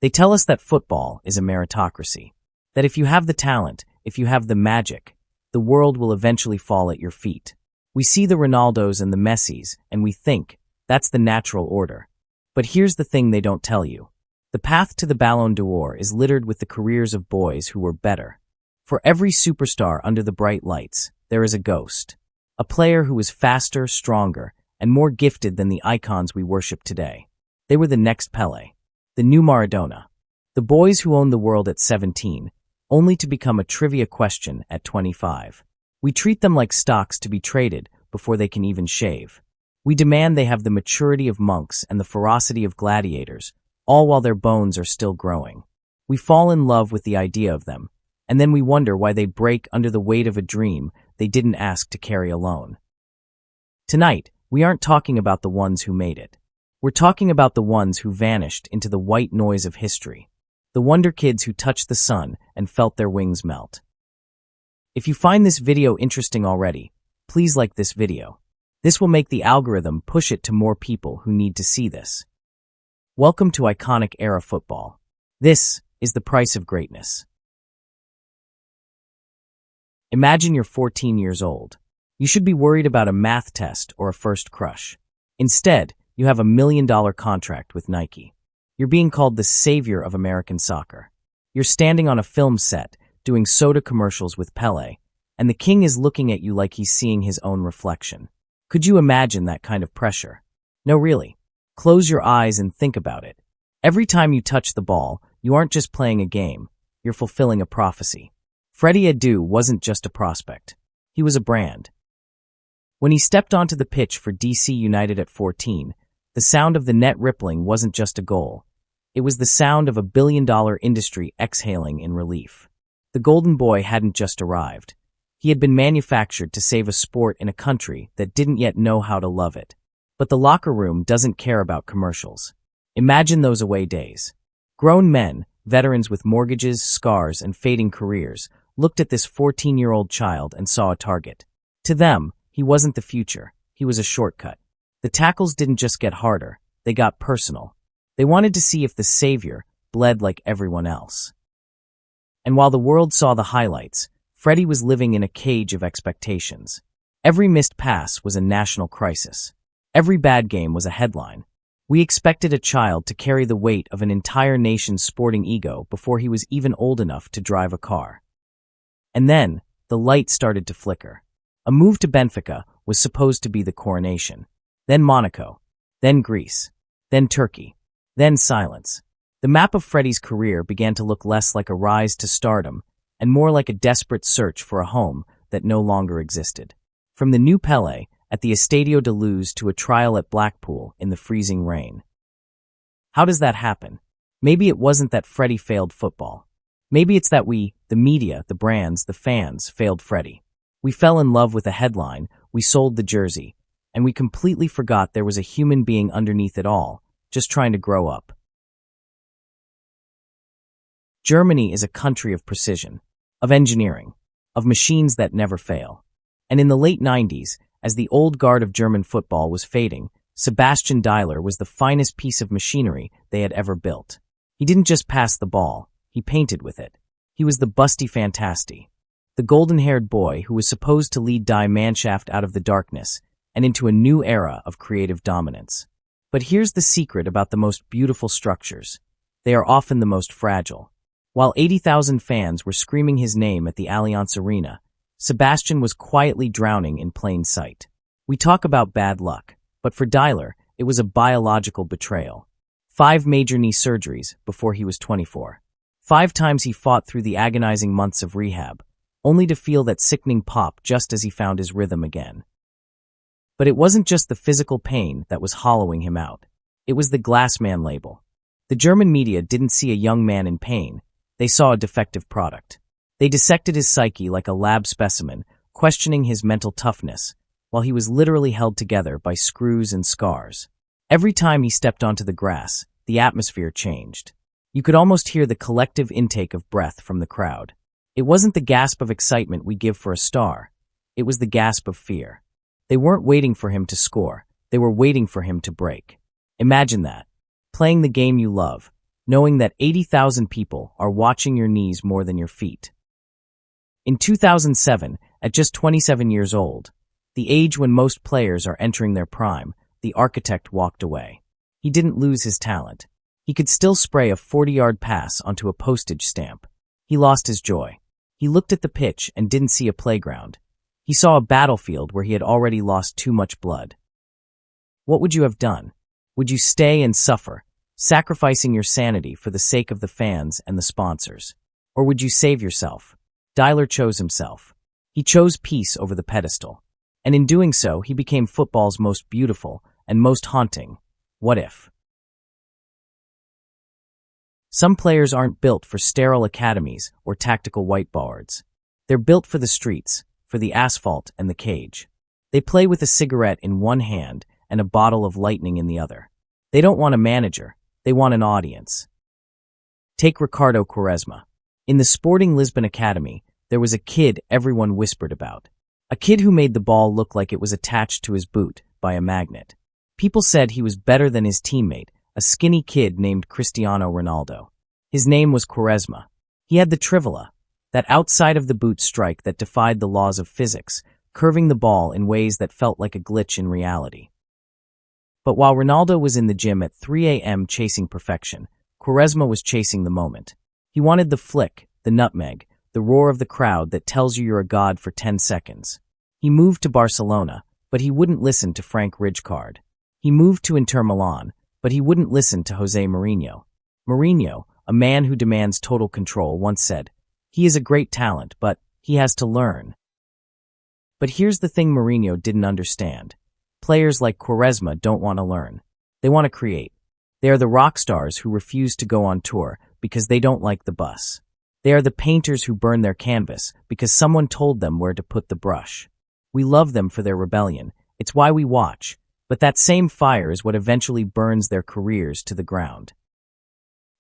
They tell us that football is a meritocracy, that if you have the talent, if you have the magic, the world will eventually fall at your feet. We see the Ronaldos and the Messis, and we think, that's the natural order. But here's the thing they don't tell you. The path to the Ballon d'Or is littered with the careers of boys who were better. For every superstar under the bright lights, there is a ghost. A player who is faster, stronger, and more gifted than the icons we worship today. They were the next Pelé, the new Maradona. The boys who owned the world at 17, only to become a trivia question at 25. We treat them like stocks to be traded before they can even shave. We demand they have the maturity of monks and the ferocity of gladiators, all while their bones are still growing. We fall in love with the idea of them, and then we wonder why they break under the weight of a dream they didn't ask to carry alone. Tonight, we aren't talking about the ones who made it. We're talking about the ones who vanished into the white noise of history. The Wonderkids who touched the sun and felt their wings melt. If you find this video interesting already, please like this video. This will make the algorithm push it to more people who need to see this. Welcome to iconic era football. This is the price of greatness. Imagine you're 14 years old. You should be worried about a math test or a first crush. Instead, you have $1 million contract with Nike. You're being called the savior of American soccer. You're standing on a film set, doing soda commercials with Pelé, and the king is looking at you like he's seeing his own reflection. Could you imagine that kind of pressure? No, really. Close your eyes and think about it. Every time you touch the ball, you aren't just playing a game, you're fulfilling a prophecy. Freddy Adu wasn't just a prospect. He was a brand. When he stepped onto the pitch for DC United at 14, the sound of the net rippling wasn't just a goal. It was the sound of a billion-dollar industry exhaling in relief. The Golden Boy hadn't just arrived. He had been manufactured to save a sport in a country that didn't yet know how to love it. But the locker room doesn't care about commercials. Imagine those away days. Grown men, veterans with mortgages, scars, and fading careers, looked at this 14-year-old child and saw a target. To them, he wasn't the future. He was a shortcut. The tackles didn't just get harder. They got personal. They wanted to see if the savior bled like everyone else. And while the world saw the highlights, Freddy was living in a cage of expectations. Every missed pass was a national crisis. Every bad game was a headline. We expected a child to carry the weight of an entire nation's sporting ego before he was even old enough to drive a car. And then, the light started to flicker. A move to Benfica was supposed to be the coronation. Then Monaco. Then Greece. Then Turkey. Then silence. The map of Freddy's career began to look less like a rise to stardom and more like a desperate search for a home that no longer existed. From the new Pelé at the Estadio de Luz to a trial at Blackpool in the freezing rain. How does that happen? Maybe it wasn't that Freddy failed football. Maybe it's that we, the media, the brands, the fans, failed Freddy. We fell in love with a headline, we sold the jersey, and we completely forgot there was a human being underneath it all, just trying to grow up. Germany is a country of precision, of engineering, of machines that never fail. And in the late 90s, as the old guard of German football was fading, Sebastian Deisler was the finest piece of machinery they had ever built. He didn't just pass the ball, he painted with it. He was the busty fantasti, the golden-haired boy who was supposed to lead Die Mannschaft out of the darkness and into a new era of creative dominance. But here's the secret about the most beautiful structures. They are often the most fragile. While 80,000 fans were screaming his name at the Allianz Arena, Sebastian was quietly drowning in plain sight. We talk about bad luck, but for Deisler, it was a biological betrayal. 5 major knee surgeries before he was 24. 5 times he fought through the agonizing months of rehab, only to feel that sickening pop just as he found his rhythm again. But it wasn't just the physical pain that was hollowing him out. It was the glass man label. The German media didn't see a young man in pain. They saw a defective product. They dissected his psyche like a lab specimen, questioning his mental toughness, while he was literally held together by screws and scars. Every time he stepped onto the grass, the atmosphere changed. You could almost hear the collective intake of breath from the crowd. It wasn't the gasp of excitement we give for a star. It was the gasp of fear. They weren't waiting for him to score. They were waiting for him to break. Imagine that. Playing the game you love, knowing that 80,000 people are watching your knees more than your feet. In 2007, at just 27 years old, the age when most players are entering their prime, the architect walked away. He didn't lose his talent. He could still spray a 40-yard pass onto a postage stamp. He lost his joy. He looked at the pitch and didn't see a playground. He saw a battlefield where he had already lost too much blood. What would you have done? Would you stay and suffer, sacrificing your sanity for the sake of the fans and the sponsors? Or would you save yourself? Deisler chose himself. He chose peace over the pedestal. And in doing so, he became football's most beautiful and most haunting what if. Some players aren't built for sterile academies or tactical whiteboards. They're built for the streets, for the asphalt and the cage. They play with a cigarette in one hand and a bottle of lightning in the other. They don't want a manager, they want an audience. Take Ricardo Quaresma. In the Sporting Lisbon Academy, there was a kid everyone whispered about. A kid who made the ball look like it was attached to his boot by a magnet. People said he was better than his teammate, a skinny kid named Cristiano Ronaldo. His name was Quaresma. He had the trivela, that outside-of-the-boot strike that defied the laws of physics, curving the ball in ways that felt like a glitch in reality. But while Ronaldo was in the gym at 3 a.m. chasing perfection, Quaresma was chasing the moment. He wanted the flick, the nutmeg, the roar of the crowd that tells you you're a god for 10 seconds. He moved to Barcelona, but he wouldn't listen to Frank Rijkaard. He moved to Inter Milan, but he wouldn't listen to Jose Mourinho. Mourinho, a man who demands total control, once said, "He is a great talent, but he has to learn." But here's the thing Mourinho didn't understand. Players like Quaresma don't want to learn. They want to create. They are the rock stars who refuse to go on tour because they don't like the bus. They are the painters who burn their canvas because someone told them where to put the brush. We love them for their rebellion. It's why we watch. But that same fire is what eventually burns their careers to the ground.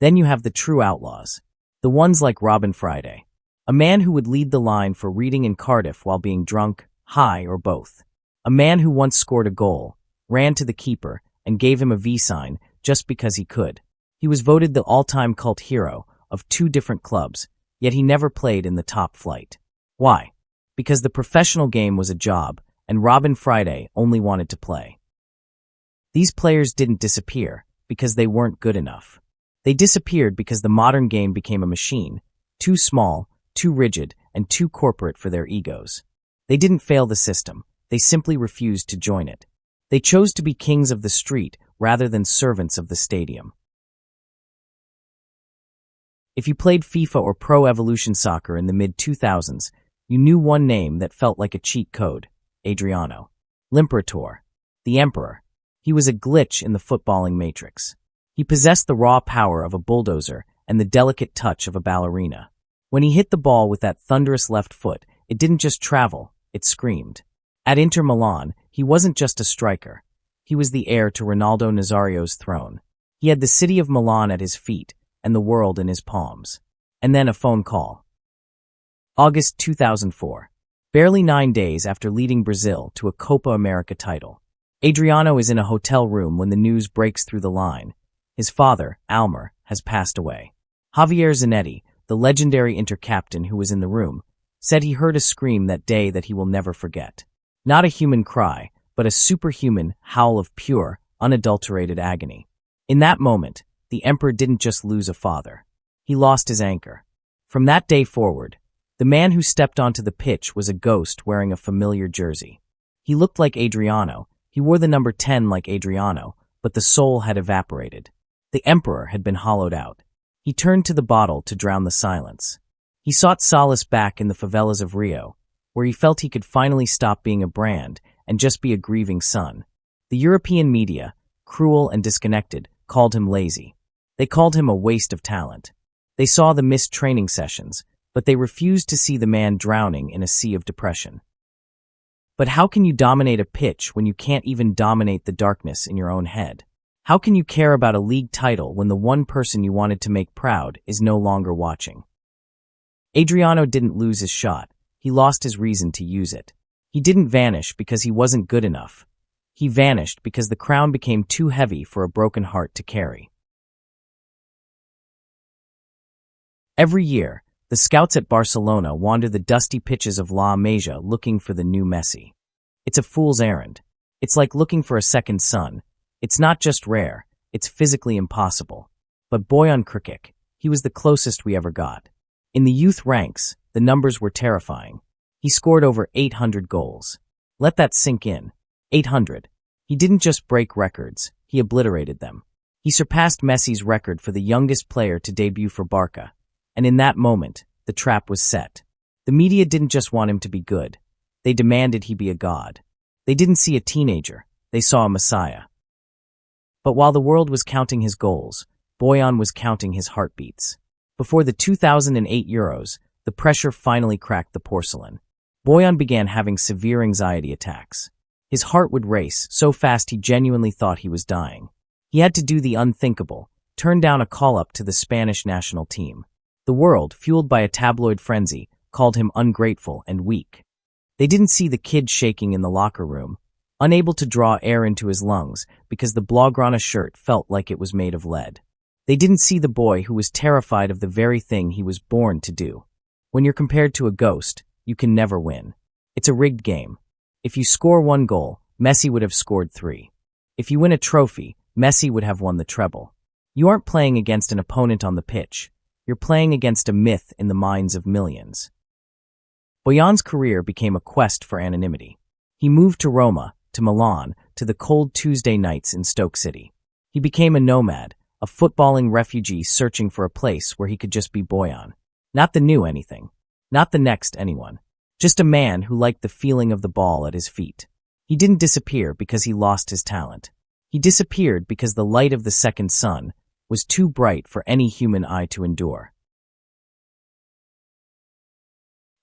Then you have the true outlaws, the ones like Robin Friday, a man who would lead the line for reading in Cardiff while being drunk, high, or both. A man who once scored a goal, ran to the keeper, and gave him a V sign just because he could. He was voted the all-time cult hero of 2 different clubs, yet he never played in the top flight. Why? Because the professional game was a job, and Robin Friday only wanted to play. These players didn't disappear because they weren't good enough. They disappeared because the modern game became a machine, too small, too rigid, and too corporate for their egos. They didn't fail the system, they simply refused to join it. They chose to be kings of the street rather than servants of the stadium. If you played FIFA or Pro Evolution Soccer in the mid-2000s, you knew one name that felt like a cheat code: Adriano. L'Imperator. The Emperor. He was a glitch in the footballing matrix. He possessed the raw power of a bulldozer and the delicate touch of a ballerina. When he hit the ball with that thunderous left foot, it didn't just travel, it screamed. At Inter Milan, he wasn't just a striker. He was the heir to Ronaldo Nazario's throne. He had the city of Milan at his feet and the world in his palms. And then a phone call. August 2004. Barely 9 days after leading Brazil to a Copa America title. Adriano is in a hotel room when the news breaks through the line. His father, Almer, has passed away. Javier Zanetti, the legendary Inter captain who was in the room, said he heard a scream that day that he will never forget. Not a human cry, but a superhuman howl of pure, unadulterated agony. In that moment, the Emperor didn't just lose a father. He lost his anchor. From that day forward, the man who stepped onto the pitch was a ghost wearing a familiar jersey. He looked like Adriano. He wore the number 10 like Adriano, but the soul had evaporated. The Emperor had been hollowed out. He turned to the bottle to drown the silence. He sought solace back in the favelas of Rio, where he felt he could finally stop being a brand and just be a grieving son. The European media, cruel and disconnected, called him lazy. They called him a waste of talent. They saw the missed training sessions, but they refused to see the man drowning in a sea of depression. But how can you dominate a pitch when you can't even dominate the darkness in your own head? How can you care about a league title when the one person you wanted to make proud is no longer watching? Adriano didn't lose his shot. He lost his reason to use it. He didn't vanish because he wasn't good enough. He vanished because the crown became too heavy for a broken heart to carry. Every year, the scouts at Barcelona wander the dusty pitches of La Masia looking for the new Messi. It's a fool's errand. It's like looking for a second son. It's not just rare, it's physically impossible. But Bojan Krkić, he was the closest we ever got. In the youth ranks, the numbers were terrifying. He scored over 800 goals. Let that sink in. 800. He didn't just break records, he obliterated them. He surpassed Messi's record for the youngest player to debut for Barca. And in that moment, the trap was set. The media didn't just want him to be good. They demanded he be a god. They didn't see a teenager. They saw a Masia. But while the world was counting his goals, Bojan was counting his heartbeats. Before the 2008 Euros, the pressure finally cracked the porcelain. Bojan began having severe anxiety attacks. His heart would race so fast he genuinely thought he was dying. He had to do the unthinkable, turn down a call-up to the Spanish national team. The world, fueled by a tabloid frenzy, called him ungrateful and weak. They didn't see the kid shaking in the locker room, unable to draw air into his lungs because the Blaugrana shirt felt like it was made of lead. They didn't see the boy who was terrified of the very thing he was born to do. When you're compared to a ghost, you can never win. It's a rigged game. If you score 1 goal, Messi would have scored 3. If you win a trophy, Messi would have won the treble. You aren't playing against an opponent on the pitch. You're playing against a myth in the minds of millions. Bojan's career became a quest for anonymity. He moved to Roma, to Milan, to the cold Tuesday nights in Stoke City. He became a nomad, a footballing refugee searching for a place where he could just be Bojan. Not the new anything. Not the next anyone. Just a man who liked the feeling of the ball at his feet. He didn't disappear because he lost his talent. He disappeared because the light of the second sun was too bright for any human eye to endure.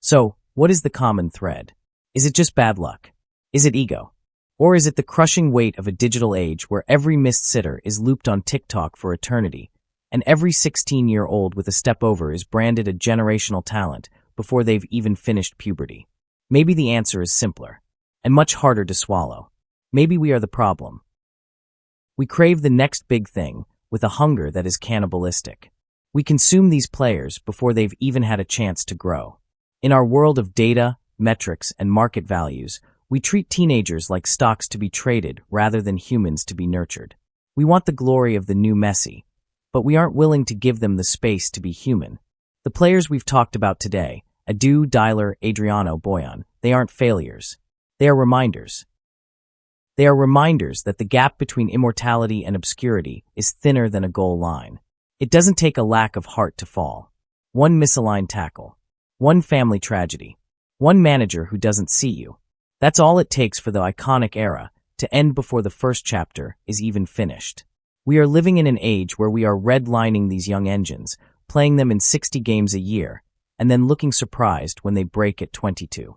So, what is the common thread? Is it just bad luck? Is it ego? Or is it the crushing weight of a digital age where every missed sitter is looped on TikTok for eternity, and every 16-year-old with a step over is branded a generational talent before they've even finished puberty? Maybe the answer is simpler, and much harder to swallow. Maybe we are the problem. We crave the next big thing with a hunger that is cannibalistic. We consume these players before they've even had a chance to grow. In our world of data, metrics, and market values, we treat teenagers like stocks to be traded rather than humans to be nurtured. We want the glory of the new Messi, but we aren't willing to give them the space to be human. The players we've talked about today, Adu, Deisler, Adriano, Bojan, they aren't failures. They are reminders. They are reminders that the gap between immortality and obscurity is thinner than a goal line. It doesn't take a lack of heart to fall. One misaligned tackle. One family tragedy. One manager who doesn't see you. That's all it takes for the iconic era to end before the first chapter is even finished. We are living in an age where we are redlining these young engines, playing them in 60 games a year, and then looking surprised when they break at 22.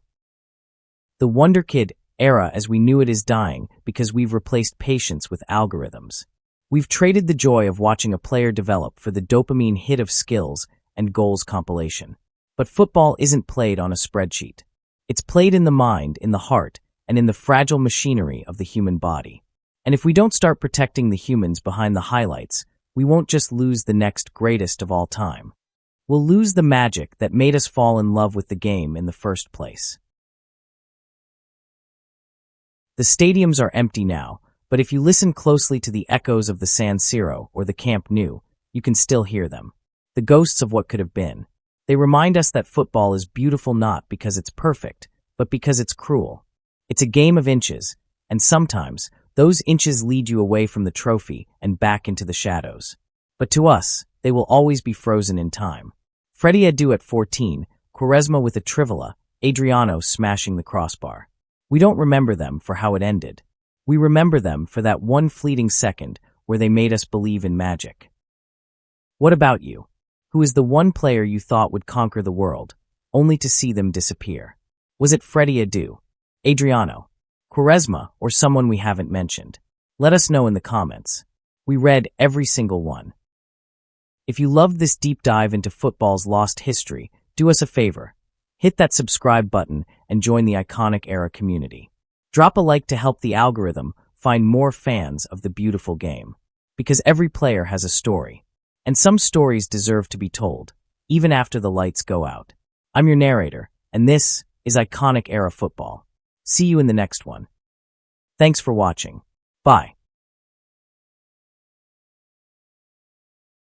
The Wonderkid era as we knew it is dying because we've replaced patience with algorithms. We've traded the joy of watching a player develop for the dopamine hit of skills and goals compilation. But football isn't played on a spreadsheet. It's played in the mind, in the heart, and in the fragile machinery of the human body. And if we don't start protecting the humans behind the highlights, we won't just lose the next greatest of all time. We'll lose the magic that made us fall in love with the game in the first place. The stadiums are empty now, but if you listen closely to the echoes of the San Siro or the Camp Nou, you can still hear them. The ghosts of what could have been. They remind us that football is beautiful not because it's perfect, but because it's cruel. It's a game of inches, and sometimes those inches lead you away from the trophy and back into the shadows. But to us, they will always be frozen in time. Freddy Adu at 14, Quaresma with a trivela, Adriano smashing the crossbar. We don't remember them for how it ended. We remember them for that one fleeting second where they made us believe in magic. What about you? Who is the one player you thought would conquer the world, only to see them disappear? Was it Freddy Adu, Adriano, Quaresma, or someone we haven't mentioned? Let us know in the comments. We read every single one. If you loved this deep dive into football's lost history, do us a favor. Hit that subscribe button and join the iconic era community. Drop a like to help the algorithm find more fans of the beautiful game. Because every player has a story. And some stories deserve to be told. even after the lights go out. I'm your narrator, and this is Iconic Era Football. See you in the next one. Thanks for watching. Bye.